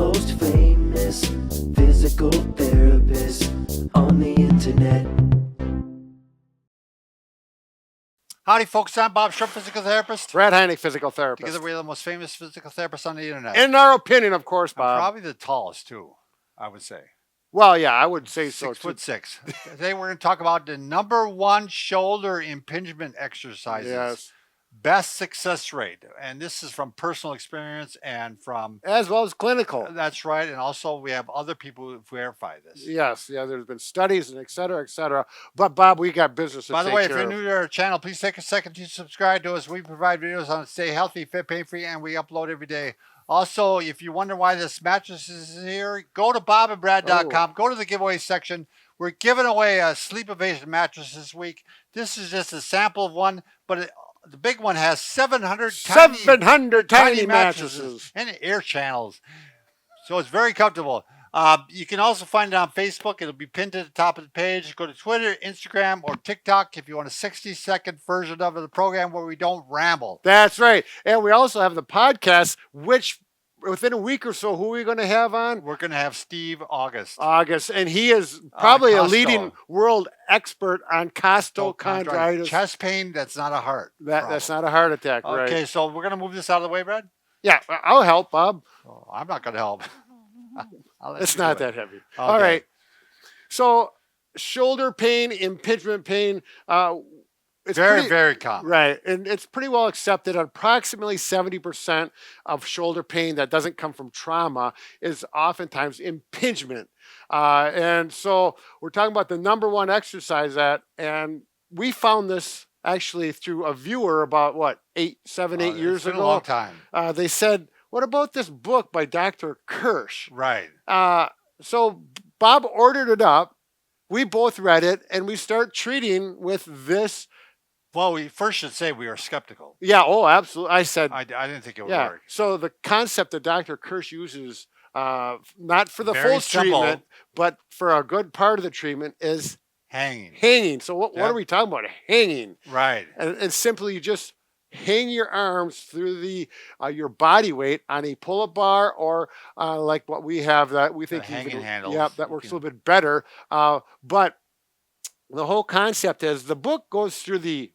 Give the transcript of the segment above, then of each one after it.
most famous physical therapist on the internet. Howdy, folks. I'm Bob Shrimp, physical therapist. Brad Heineck, physical therapist. Together, we're the most famous physical therapists on the internet. In our opinion, of course, I'm Bob. probably the tallest, too, I would say. Well, yeah, I would say so, too. 6'6". Today, we're going to talk about the #1 shoulder impingement exercises. Yes. Best success rate. And this is from personal experience and from... As well as clinical. That's right. And also, we have other people who verify this. Yes. Yeah, there's been studies and et cetera, et cetera. But, Bob, we got business to take care of. By the way, if you're new to our channel, please take a second to subscribe to us. We provide videos on stay healthy, fit, pain-free, and we upload every day. Also, if you wonder why this mattress is here, go to bobandbrad.com. Go to the giveaway section. We're giving away a Sleepovation mattress this week. This is just a sample of one, but the big one has 700 tiny mattresses and air channels. So it's very comfortable. You can also find it on Facebook. It'll be pinned to the top of the page. Go to Twitter, Instagram, or TikTok if you want a 60-second version of the program where we don't ramble. That's right. And we also have the podcast, which within a week or so, who are we going to have on? We're going to have Steve August. And he is probably a leading world expert on costochondritis. Chest pain, that's not a heart. That's not a heart attack, right? Okay, so we're going to move this out of the way, Brad? Yeah, I'll help, Bob. Oh, I'm not going to help. It's not that heavy. Okay. All right. So shoulder pain, impingement pain, it's very common. Right. And it's pretty well accepted. Approximately 70% of shoulder pain that doesn't come from trauma is oftentimes impingement. And so we're talking about the #1 exercise and we found this actually through a viewer about 7, 8 years ago. A long time. They said, what about this book by Dr. Kirsch? Right. So Bob ordered it up. We both read it and we start treating with this. Well, we first should say we are skeptical. Yeah, absolutely. I said... I didn't think it would work. So the concept that Dr. Kirsch uses, not for the Very full simple treatment, but for a good part of the treatment is... Hanging. So what are we talking about? Hanging. Right. And simply you just hang your arms through the your body weight on a pull-up bar or like what we have that we think... hanging handles. Yeah, that works a little bit better. But the whole concept is the book goes through the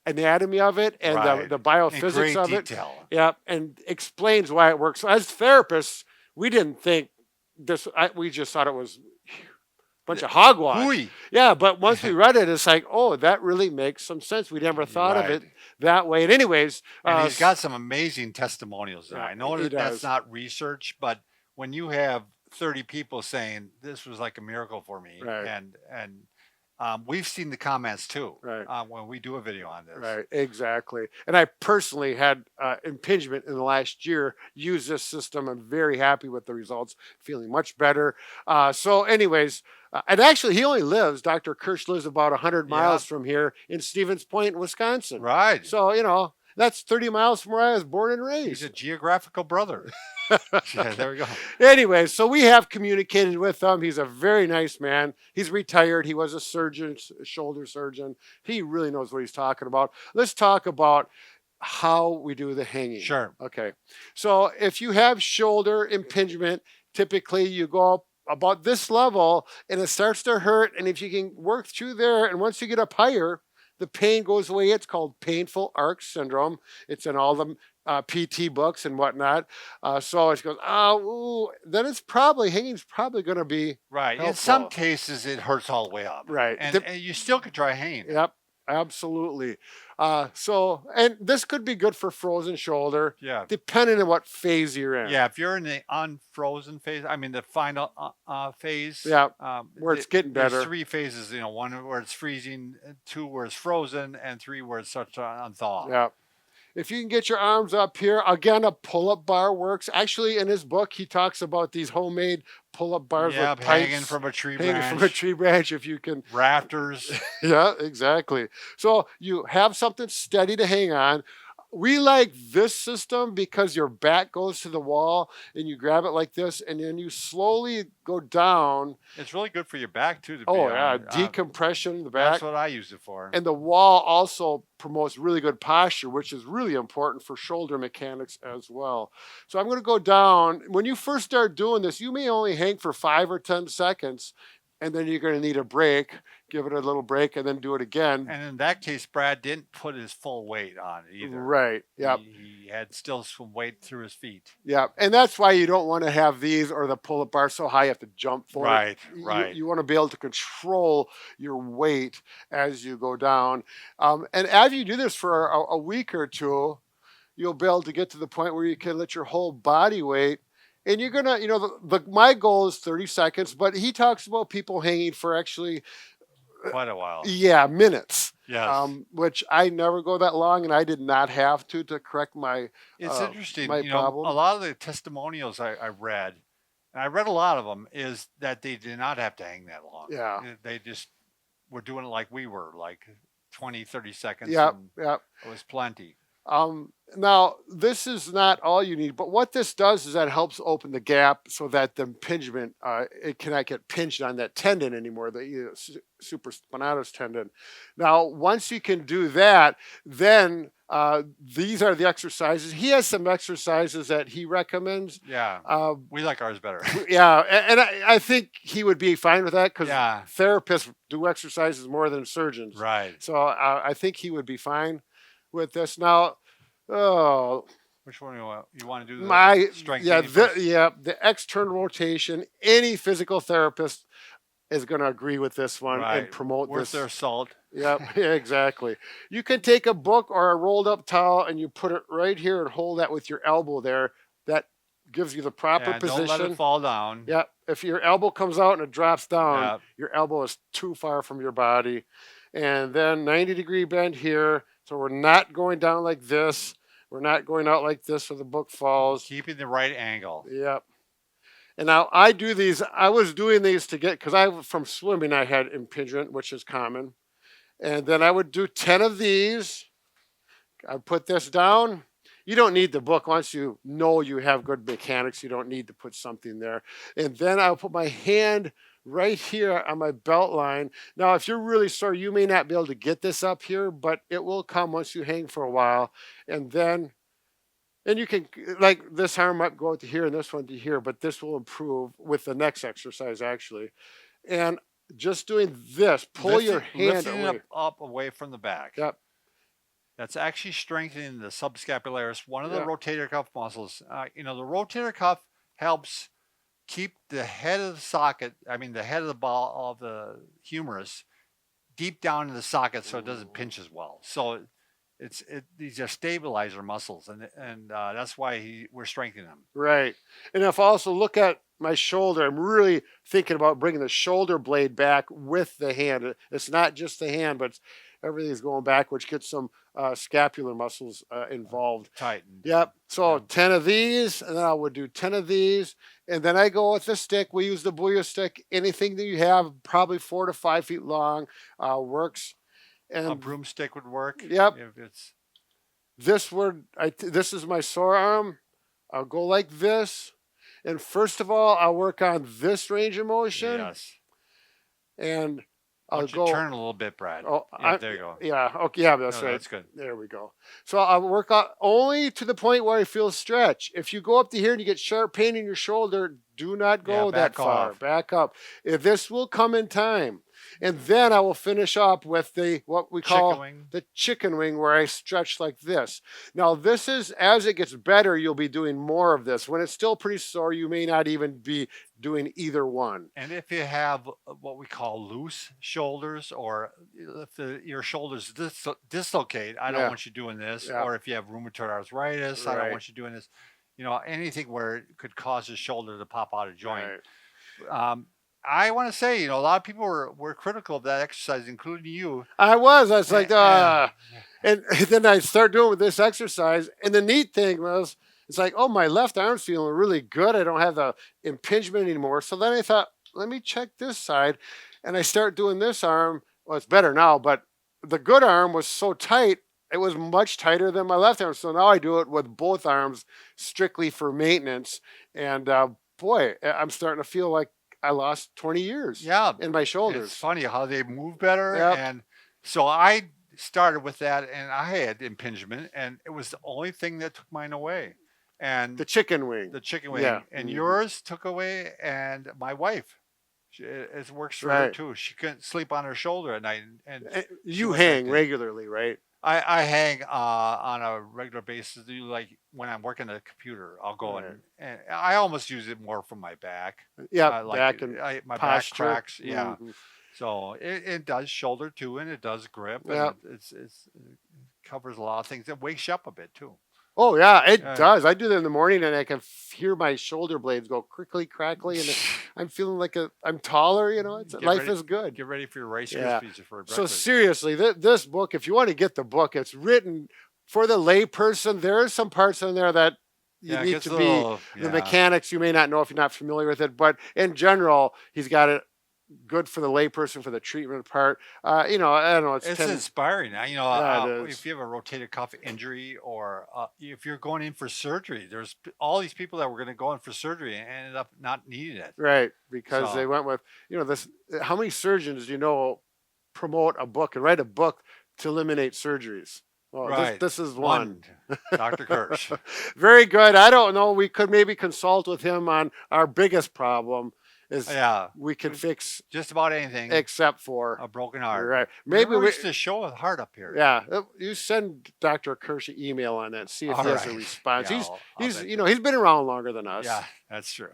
anatomy of it and the biophysics of it. Yeah, and explains why it works. So as therapists, we didn't think this. We just thought it was a bunch of hogwash. Yeah, but once we read it, it's like, oh, that really makes some sense. We never thought of it that way. And anyways, and he's got some amazing testimonials there. I know that that's not research, but when you have 30 people saying this was like a miracle for me, and we've seen the comments too when we do a video on this. Right, exactly. And I personally had impingement in the last year, use this system. I'm very happy with the results, feeling much better. So anyways, and actually he only lives, Dr. Kirsch lives about 100 miles from here in Stevens Point, Wisconsin. Right. So, that's 30 miles from where I was born and raised. He's a geographical brother. Yeah, there we go. Anyway, so we have communicated with him. He's a very nice man. He's retired. He was a surgeon, a shoulder surgeon. He really knows what he's talking about. Let's talk about how we do the hanging. Sure. Okay. So if you have shoulder impingement, typically you go up about this level and it starts to hurt. And if you can work through there, and once you get up higher, the pain goes away. It's called painful arch syndrome. It's in all the PT books and whatnot. So it goes, then it's hanging's probably going to be helpful. In some cases, it hurts all the way up. Right. And you still could try hanging. Yep, absolutely. And this could be good for frozen shoulder. Yeah. Depending on what phase you're in. Yeah, if you're in the unfrozen phase, I mean the final phase. Yeah, where it's getting better. There's 3 phases, one where it's freezing, 2 where it's frozen, and 3 where it starts to unthaw. Yeah. If you can get your arms up here, again, a pull-up bar works. Actually, in his book, he talks about these homemade pull-up bars with pipes. Hanging from a tree branch. Hanging from a tree branch, if you can. Rafters. Yeah, exactly. So you have something steady to hang on. We like this system because your back goes to the wall and you grab it like this and then you slowly go down. It's really good for your back too. Decompression in the back. That's what I use it for. And the wall also promotes really good posture, which is really important for shoulder mechanics as well. So I'm going to go down. When you first start doing this, you may only hang for 5 or 10 seconds, and then you're going to need a break. Give it a little break and then do it again. And in that case, Brad didn't put his full weight on it either. Right. Yep. He had still some weight through his feet. Yeah. And that's why you don't want to have these or the pull-up bar so high you have to jump for it. Right. You want to be able to control your weight as you go down. And as you do this for a week or two, you'll be able to get to the point where you can let your whole body weight. And you're going to, my goal is 30 seconds, but he talks about people hanging for actually quite a while. Yeah, minutes. Yes. Which I never go that long, and I did not have to correct my. It's interesting. My problem. A lot of the testimonials I read, and I read a lot of them, is that they did not have to hang that long. Yeah. They just were doing it like we were, like 20, 30 seconds. Yeah. It was plenty. Now, this is not all you need, but what this does is that helps open the gap so that the impingement, it cannot get pinched on that tendon anymore, the supraspinatus tendon. Now, once you can do that, then these are the exercises. He has some exercises that he recommends. Yeah, we like ours better. Yeah, and I think he would be fine with that because therapists do exercises more than surgeons. Right. So I think he would be fine with this. Now, which one do you want? You want to do the strength? Yeah, the external rotation. Any physical therapist is going to agree with this one and promote Worth their salt. Yep, yeah, exactly. You can take a book or a rolled up towel and you put it right here and hold that with your elbow there. That gives you the proper position. Don't let it fall down. Yeah, if your elbow comes out and it drops down, your elbow is too far from your body. And then 90-degree bend here. So we're not going down like this. We're not going out like this so the book falls. Keeping the right angle. Yep. And now I do these. I was doing these to get, because from swimming I had impingement, which is common. And then I would do 10 of these. I'd put this down. You don't need the book. Once you know you have good mechanics, you don't need to put something there. And then I'll put my hand right here on my belt line. Now, if you're really sore, you may not be able to get this up here, but it will come once you hang for a while. And then, you can, like this arm might go to here and this one to here, but this will improve with the next exercise, actually. And just doing this, pull your hand away. Up away from the back. Yep. That's actually strengthening the subscapularis, one of the rotator cuff muscles. The rotator cuff helps keep the head of the socket, the head of the ball of the humerus, deep down in the socket so it doesn't pinch as well. So these are stabilizer muscles, and that's why we're strengthening them. Right. And if I also look at my shoulder, I'm really thinking about bringing the shoulder blade back with the hand. It's not just the hand, but everything's going back, which gets some scapular muscles involved. Tightened. Yep. So 10 of these, and then I would do 10 of these. And then I go with the stick. We use the Booyah Stik. Anything that you have, probably 4 to 5 feet long, works. And a broomstick would work. Yep. If it's this is my sore arm. I'll go like this. And first of all, I'll work on this range of motion. Yes. And I'll go turn a little bit, Brad. Oh, there you go. Yeah. Okay. Yeah, that's right. That's good. There we go. So I'll work out only to the point where I feel stretch. If you go up to here and you get sharp pain in your shoulder, do not go that far. Back up. This will come in time. And then I will finish up with what we call the chicken wing, where I stretch like this. Now, this is, as it gets better, you'll be doing more of this. When it's still pretty sore, you may not even be doing either one. And if you have what we call loose shoulders, or if your shoulders dislocate, I don't want you doing this. Yeah. Or if you have rheumatoid arthritis, I don't want you doing this. Anything where it could cause the shoulder to pop out of joint. Right. I want to say, a lot of people were critical of that exercise, including you. I was like, and then I start doing with this exercise. And the neat thing was, it's like, oh, my left arm's feeling really good. I don't have the impingement anymore. So then I thought, let me check this side. And I start doing this arm. Well, it's better now, but the good arm was so tight, it was much tighter than my left arm. So now I do it with both arms strictly for maintenance. And boy, I'm starting to feel like I lost 20 years in my shoulders. It's funny how they move better. Yep. And so I started with that, and I had impingement, and it was the only thing that took mine away. And the chicken wing. Yeah. And yours took away, and my wife, it works for her too. She couldn't sleep on her shoulder at night. And you hang regularly, right? I hang on a regular basis. Like when I'm working at a computer, I'll go and I almost use it more for my back. Yeah, like back and my posture. back cracks. Yeah. So it does shoulder too, and it does grip. And it covers a lot of things. It wakes you up a bit too. Oh yeah, it does. I do that in the morning, and I can hear my shoulder blades go crickly, crackly, and I'm feeling like I'm taller. You know, life is good. Get ready for your Rice Krispies for breakfast. So seriously, this book, if you want to get the book, it's written for the lay person. There are some parts in there that you need to be the mechanics. You may not know if you're not familiar with it, but in general, he's got it good for the layperson for the treatment part. You know, I don't know. It's inspiring. You know, if you have a rotator cuff injury, or if you're going in for surgery, there's all these people that were going to go in for surgery and ended up not needing it. Right, because they went with, you know, this. How many surgeons do you know promote a book and write a book to eliminate surgeries? Well, this is one. Dr. Kirsch. Very good. I don't know. We could maybe consult with him on our biggest problem. We can fix just about anything except for a broken heart. Right. Maybe we to show a heart up here. Yeah. You send Dr. Kirsch an email on that. See if he has a response. He's been around longer than us. Yeah, that's true.